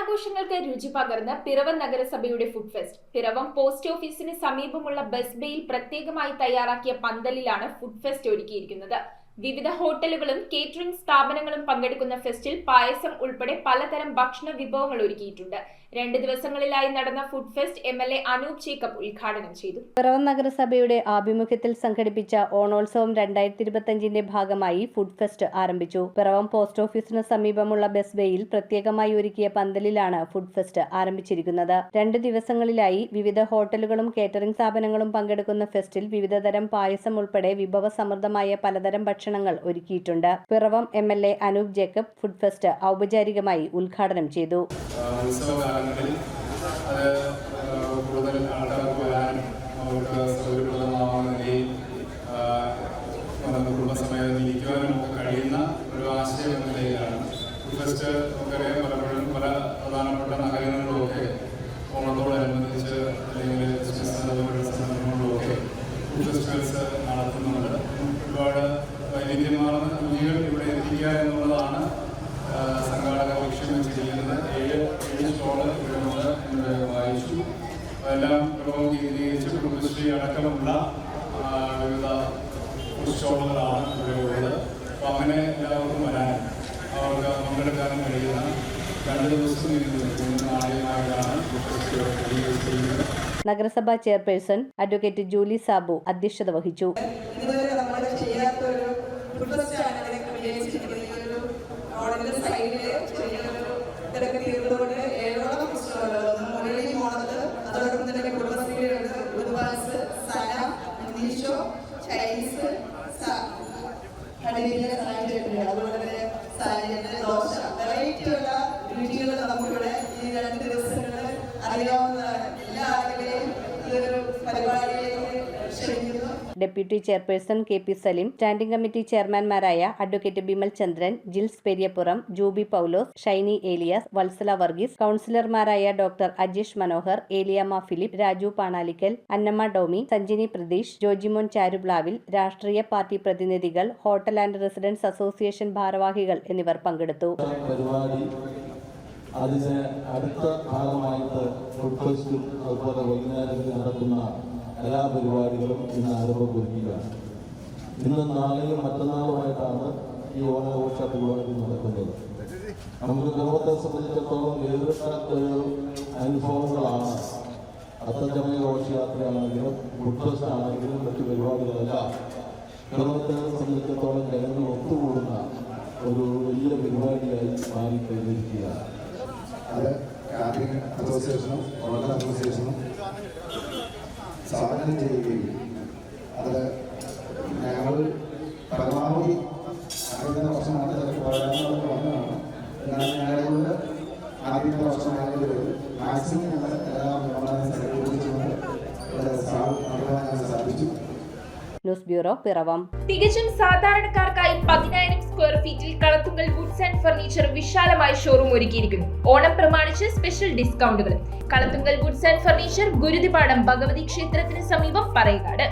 ഓണാഘോഷങ്ങൾക്ക് രുചി പകർന്ന് പിറവം നഗരസഭയുടെ ഫുഡ് ഫെസ്റ്റ്. പിറവം പോസ്റ്റ് ഓഫീസിന് സമീപമുള്ള ബസ് ബേയിൽ പ്രത്യേകമായി തയ്യാറാക്കിയ പന്തലിലാണ് ഫുഡ് ഫെസ്റ്റ് ഒരുക്കിയിരിക്കുന്നത്. വിവിധ ഹോട്ടലുകളും കേറ്ററിംഗ് സ്ഥാപനങ്ങളും പങ്കെടുക്കുന്ന ഫെസ്റ്റിൽ പായസം ഉൾപ്പെടെ പലതരം ഭക്ഷണ വിഭവങ്ങൾ ഒരുക്കിയിട്ടുണ്ട്. 2 ദിവസങ്ങളിലായി നടന്ന food fest MLA Anoop Jacob ഉദ്ഘാടനം ചെയ്തു. പിറവം നഗരസഭയുടെ ആഭിമുഖ്യത്തിൽ സംഘടിപ്പിച്ച ഓണോത്സവം 2025ന്റെ ഭാഗമായി ഫുഡ് ഫെസ്റ്റ് ആരംഭിച്ചു. പിറവം പോസ്റ്റ് ഓഫീസിന് സമീപമുള്ള ബസ് ബേയിൽ പ്രത്യേകമായി ഒരുക്കിയ പന്തലിലാണ് ഫുഡ് ഫെസ്റ്റ് ആരംഭിച്ചിരിക്കുന്നത്. 2 ദിവസങ്ങളിലായി വിവിധ ഹോട്ടലുകളും കേറ്ററിംഗ് സ്ഥാപനങ്ങളും പങ്കെടുക്കുന്ന ഫെസ്റ്റിൽ വിവിധതരം പായസം ഉൾപ്പെടെ വിഭവസമൃദ്ധമായ പലതരം ഭക്ഷണങ്ങൾ ഒരുക്കിയിട്ടുണ്ട്. Piravom MLA Anoop Jacob food fest ഔപചാരികമായി ഉദ്ഘാടനം ചെയ്തു. കൂടുതൽ ആൾക്കാർക്ക് വരാനും അവർക്ക് സൗകര്യപ്രദമാവുന്ന നിലയിൽ കുടുംബസമേതം ഇരിക്കുവാനും ഒക്കെ കഴിയുന്ന ഒരു ആശയം എന്ന നിലയിലാണ് ഫുഡ് ഫെസ്റ്റ്. നമുക്കറിയാം, പലപ്പോഴും പല പ്രധാനപ്പെട്ട നഗരങ്ങളിലുമൊക്കെ ഓണത്തോടനുബന്ധിച്ച് അല്ലെങ്കിൽ ക്രിസ്മസ് സന്ദർഭങ്ങളിലുമൊക്കെ ഫുഡ് ഫെസ്റ്റിവൽസ് നടത്തുന്നുണ്ട്. ഒരുപാട് വൈവിധ്യമാർന്ന രുചികൾ ഇവിടെ എത്തിക്കുക എന്നുള്ളതാണ് സംഘാടക ലക്ഷ്യം വെച്ചിരിക്കുന്നത്. 7 സ്റ്റോള് ഇവിടെയുണ്ട് എന്ന് വായിച്ചു. അതെല്ലാം കേന്ദ്രീകരിച്ച് കുടുംബശ്രീ അടക്കമുള്ള വിവിധ സ്റ്റോളുകളാണ് ഇവിടെ ഉള്ളത്. അപ്പോൾ അങ്ങനെ എല്ലാവർക്കും വരാനും അവർക്ക് പങ്കെടുക്കാനും കഴിയുന്ന 2 ദിവസം ഇന്ന് ആദ്യമായിട്ടാണ് ചെയ്യുന്നത്. നഗരസഭാ ചെയർപേഴ്സൺ അഡ്വക്കേറ്റ് ജൂലി സാബു അധ്യക്ഷത വഹിച്ചു. Deputy chairperson KP Saleem, standing committee ചെയർമാൻമാരായ അഡ്വക്കേറ്റ് ബിമൽ ചന്ദ്രൻ, ജിൽസ് പെരിയപ്പുറം, ജൂബി പൗലോസ്, ഷൈനി ഏലിയാസ്, വത്സല വർഗീസ്, കൌൺസിലർമാരായ ഡോക്ടർ അജീഷ് മനോഹർ, ഏലിയാമ്മ ഫിലിപ്പ്, രാജു പാണാലിക്കൽ, അന്നമ്മ ഡോമി, സഞ്ജിനി പ്രതീഷ്, ജോജിമോൻ ചാരുപ്ലാവിൽ, രാഷ്ട്രീയ പാർട്ടി പ്രതിനിധികൾ, ഹോട്ടൽ ആൻഡ് റെസിഡൻസ് അസോസിയേഷൻ ഭാരവാഹികൾ എന്നിവർ പങ്കെടുത്തു. അതിന് അടുത്ത ഭാഗമായിട്ട് ഫുഡ് ഫെസ്റ്റും അതുപോലെ വൈകുന്നേരത്തിൽ നടക്കുന്ന എല്ലാ പരിപാടികളും ഇന്ന് ആരംഭം കുറിക്കുകയാണ്. ഇന്ന് നാളെയും മറ്റന്നാളുമായിട്ടാണ് ഈ ഓണാഘോഷ പരിപാടി നടക്കുന്നത്. നമുക്ക് കേരളത്തെ സംബന്ധിച്ചിടത്തോളം നേരിട്ട ഒരു അനുഭവങ്ങളാണ് അത്തച്ചമയ ഘോഷയാത്രയാണെങ്കിലും ഫുഡ് ഫെസ്റ്റ് ആണെങ്കിലും മറ്റു പരിപാടികളെല്ലാം കേരളത്തെ സംബന്ധിച്ചിടത്തോളം ജനങ്ങൾ ഒത്തുകൂടുന്ന ഒരു വലിയ പരിപാടിയായി മാറിക്കഴിഞ്ഞിരിക്കുകയാണ്. അത് കാറ്ററിംഗ് അസോസിയേഷനും ഹോട്ടൽ അസോസിയേഷനും സാധനം ചെയ്യുകയും അത് ഞങ്ങൾ പരമാവധി ആദ്യത്തെ വർഷം ചിലപ്പോൾ പോരാട്ടങ്ങളൊക്കെ വന്നതാണ്. എന്നാൽ ഞങ്ങളെക്കൊണ്ട് ആദ്യത്തെ വർഷം മാക്സിമം ഞങ്ങൾ എല്ലാ നിർമ്മാണം സംഘടിപ്പിച്ചുകൊണ്ട് നടത്താൻ സാധിച്ചു. News bureau, Piravom. തികച്ചും സാധാരണക്കാർക്കായി 10,000 സ്ക്വയർ ഫീറ്റിൽ കളത്തുങ്കൽ വുഡ്സ് ആൻഡ് ഫർണിച്ചർ വിശാലമായ ഷോറൂം ഒരുക്കിയിരിക്കുന്നു. ഓണം പ്രമാണിച്ച് സ്പെഷ്യൽ ഡിസ്കൗണ്ടുകൾ. Kalathunkal woods and furniture, Guruthipadam Bhagavathi ക്ഷേത്രത്തിന് സമീപം, പറയകാട്.